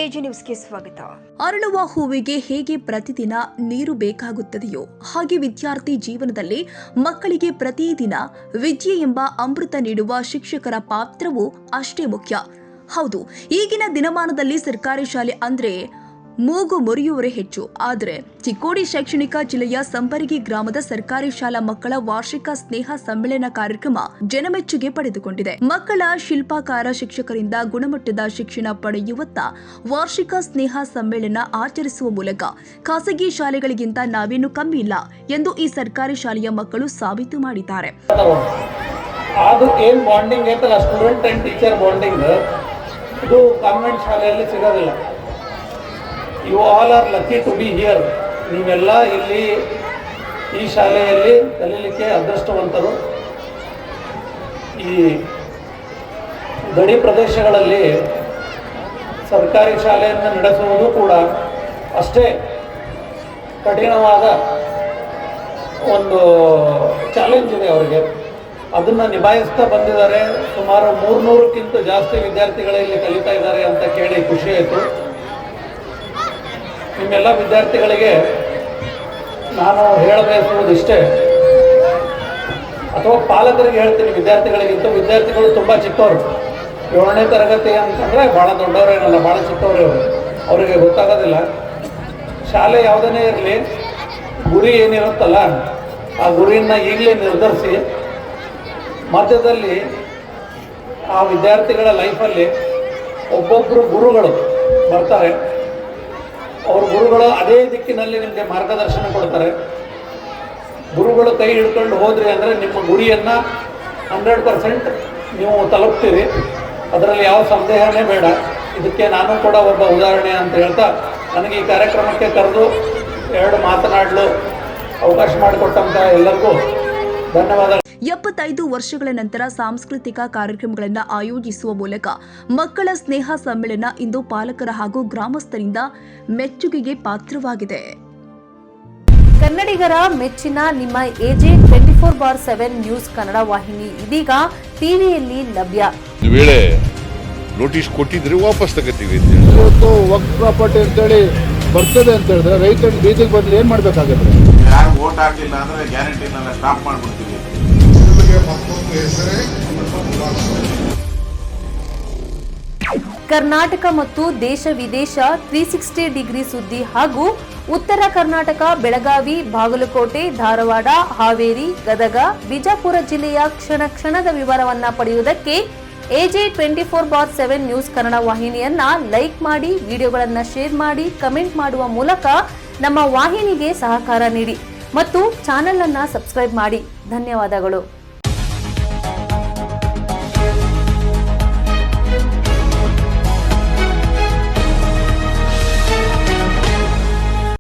AG ನ್ಯೂಸ್ಗೆ ಸ್ವಾಗತ. ಅರಳುವ ಹೂವಿಗೆ ಹೇಗೆ ಪ್ರತಿದಿನ ನೀರು ಬೇಕಾಗುತ್ತದೆಯೋ ಹಾಗೆ ವಿದ್ಯಾರ್ಥಿ ಜೀವನದಲ್ಲಿ ಮಕ್ಕಳಿಗೆ ಪ್ರತಿದಿನ ವಿದ್ಯೆ ಎಂಬ ಅಮೃತ ನೀಡುವ ಶಿಕ್ಷಕರ ಪಾತ್ರವೂ ಅಷ್ಟೇ ಮುಖ್ಯ. ಹೌದು, ಈಗಿನ ದಿನಮಾನದಲ್ಲಿ ಸರ್ಕಾರಿ ಶಾಲೆ ಅಂದ್ರೆ ಮೂಗು ಮುರಿಯುವರೇ ಹೆಚ್ಚು. ಆದರೆ ಚಿಕ್ಕೋಡಿ ಶೈಕ್ಷಣಿಕ ಜಿಲ್ಲೆಯ ಸಂಬರಗಿ ಗ್ರಾಮದ ಸರ್ಕಾರಿ ಶಾಲಾ ಮಕ್ಕಳ ವಾರ್ಷಿಕ ಸ್ನೇಹ ಸಮ್ಮೇಳನ ಕಾರ್ಯಕ್ರಮ ಜನಮೆಚ್ಚುಗೆ ಪಡೆದುಕೊಂಡಿದೆ. ಮಕ್ಕಳ ಶಿಲ್ಪಾಕಾರ ಶಿಕ್ಷಕರಿಂದ ಗುಣಮಟ್ಟದ ಶಿಕ್ಷಣ ಪಡೆಯುವತ್ತ ವಾರ್ಷಿಕ ಸ್ನೇಹ ಸಮ್ಮೇಳನ ಆಚರಿಸುವ ಮೂಲಕ ಖಾಸಗಿ ಶಾಲೆಗಳಿಗಿಂತ ನಾವೇನು ಕಮ್ಮಿ ಇಲ್ಲ ಎಂದು ಈ ಸರ್ಕಾರಿ ಶಾಲೆಯ ಮಕ್ಕಳು ಸಾಬೀತು ಮಾಡಿದ್ದಾರೆ. ಅದು ಏನು ಬಾಂಡಿಂಗ್ ಐತಲ್ಲ, ಸ್ಟೂಡೆಂಟ್ ಅಂಡ್ ಟೀಚರ್ ಬಾಂಡಿಂಗ್, ಇದು ಕಾನ್ವೆಂಟ್ ಶಾಲೆಯಲ್ಲಿ ಸಿಗೋದಿಲ್ಲ. You all are lucky to be here. ನೀವೆಲ್ಲ ಇಲ್ಲಿ ಈ ಶಾಲೆಯಲ್ಲಿ ಕಲೀಲಿಕ್ಕೆ ಅದೃಷ್ಟವಂತರು. ಈ ಗಡಿ ಪ್ರದೇಶಗಳಲ್ಲಿ ಸರ್ಕಾರಿ ಶಾಲೆಯನ್ನು ನಡೆಸುವುದು ಕೂಡ ಅಷ್ಟೇ ಕಠಿಣವಾದ ಒಂದು ಚಾಲೆಂಜ್ ಇದೆ ಅವರಿಗೆ. ಅದನ್ನು ನಿಭಾಯಿಸ್ತಾ ಬಂದಿದ್ದಾರೆ. ಸುಮಾರು 300ಕ್ಕಿಂತ ಜಾಸ್ತಿ ವಿದ್ಯಾರ್ಥಿಗಳಲ್ಲಿ ಕಲಿತಾ ಇದ್ದಾರೆ ಅಂತ ಕೇಳಿ ಖುಷಿ ಆಯಿತು. ನಿಮ್ಮೆಲ್ಲ ವಿದ್ಯಾರ್ಥಿಗಳಿಗೆ ನಾನು ಹೇಳಬಯಸುವುದಿಷ್ಟೇ, ಅಥವಾ ಪಾಲಕರಿಗೆ ಹೇಳ್ತೀನಿ ವಿದ್ಯಾರ್ಥಿಗಳಿಗಿಂತ. ವಿದ್ಯಾರ್ಥಿಗಳು ತುಂಬ ಚಿಕ್ಕವರು, 7ನೇ ತರಗತಿ ಅಂತಂದರೆ ಭಾಳ ದೊಡ್ಡವರೇನಲ್ಲ, ಭಾಳ ಚಿಕ್ಕವರು. ಅವರಿಗೆ ಗೊತ್ತಾಗೋದಿಲ್ಲ. ಶಾಲೆ ಯಾವುದನ್ನೇ ಇರಲಿ, ಗುರಿ ಏನಿರುತ್ತಲ್ಲ ಆ ಗುರಿಯನ್ನು ಈಗಲೇ ನಿರ್ಧರಿಸಿ, ಮಧ್ಯದಲ್ಲಿ ಆ ವಿದ್ಯಾರ್ಥಿಗಳ ಲೈಫಲ್ಲಿ ಒಬ್ಬೊಬ್ಬರು ಗುರುಗಳು ಬರ್ತಾರೆ. ಅವ್ರ ಗುರುಗಳು ಅದೇ ದಿಕ್ಕಿನಲ್ಲಿ ನಿಮಗೆ ಮಾರ್ಗದರ್ಶನ ಕೊಡ್ತಾರೆ. ಗುರುಗಳು ಕೈ ಹಿಡ್ಕೊಂಡು ಹೋದ್ರಿ ಅಂದರೆ ನಿಮ್ಮ ಗುರಿಯನ್ನು 100% ನೀವು ತಲುಪ್ತೀರಿ. ಅದರಲ್ಲಿ ಯಾವ ಸಂದೇಹನೇ ಬೇಡ. ಇದಕ್ಕೆ ನಾನು ಕೂಡ ಒಬ್ಬ ಉದಾಹರಣೆ ಅಂತ ಹೇಳ್ತಾ, ನನಗೆ ಈ ಕಾರ್ಯಕ್ರಮಕ್ಕೆ ಕರೆದು 2 ಮಾತನಾಡಲು ಅವಕಾಶ ಮಾಡಿಕೊಟ್ಟಂಥ ಎಲ್ಲರಿಗೂ ಧನ್ಯವಾದ. 75 ವರ್ಷಗಳ ನಂತರ ಸಾಂಸ್ಕೃತಿಕ ಕಾರ್ಯಕ್ರಮಗಳನ್ನು ಆಯೋಜಿಸುವ ಮೂಲಕ ಮಕ್ಕಳ ಸ್ನೇಹ ಸಮ್ಮೇಳನ ಇಂದು ಪಾಲಕರ ಹಾಗೂ ಗ್ರಾಮಸ್ಥರಿಂದ ಮೆಚ್ಚುಗೆಗೆ ಪಾತ್ರವಾಗಿದೆ. ಕನ್ನಡಿಗರ ಮೆಚ್ಚಿನ ನಿಮ್ಮ ಎಜೆ 24/7 ನ್ಯೂಸ್ ಕನ್ನಡ ವಾಹಿನಿ ಇದೀಗ ಟಿವಿಯಲ್ಲಿ ಲಭ್ಯ. ವೇಳೆ ನೋಟಿಸ್ ಕೊಟ್ಟಿದ್ರೆ ವಾಪಸ್ ತಗೋತೀವಿ. ಇವತ್ತು ವಕ್ಫ್ ಪ್ರಾಪರ್ಟಿ ಅಂತೇಳಿ ಬರ್ತದೆ ಅಂತ ಹೇಳಿದ್ರೆ ರೈತರ ಬೀದಿಗೆ ಬಂದ್ರೆ ಏನ್ ಮಾಡ್ಬೇಕಾಗತ್ತೆ? ಯಾರು ವೋಟ್ ಹಾಕಿಲ್ಲ ಅಂದ್ರೆ ಗ್ಯಾರಂಟಿನೆಲ್ಲ ಸ್ಟಾಪ್ ಮಾಡ್ಬಿಡ್ತೀವಿ. ಕರ್ನಾಟಕ ಮತ್ತು ದೇಶ ವಿದೇಶ 360 ಡಿಗ್ರಿ ಸುದ್ದಿ ಹಾಗೂ ಉತ್ತರ ಕರ್ನಾಟಕ, ಬೆಳಗಾವಿ, ಬಾಗಲಕೋಟೆ, ಧಾರವಾಡ, ಹಾವೇರಿ, ಗದಗ, ಬಿಜಾಪುರ ಜಿಲ್ಲೆಯ ಕ್ಷಣ ಕ್ಷಣದ ವಿವರವನ್ನ ಪಡೆಯುವುದಕ್ಕೆ ಎಜೆ 24/7 ನ್ಯೂಸ್ ಕನ್ನಡ ವಾಹಿನಿಯನ್ನ ಲೈಕ್ ಮಾಡಿ, ವಿಡಿಯೋಗಳನ್ನ ಶೇರ್ ಮಾಡಿ, ಕಮೆಂಟ್ ಮಾಡುವ ಮೂಲಕ ನಮ್ಮ ವಾಹಿನಿಗೆ ಸಹಕಾರ ನೀಡಿ ಮತ್ತು ಚಾನೆಲ್ ಅನ್ನ ಸಬ್ಸ್ಕ್ರೈಬ್ ಮಾಡಿ. ಧನ್ಯವಾದಗಳು.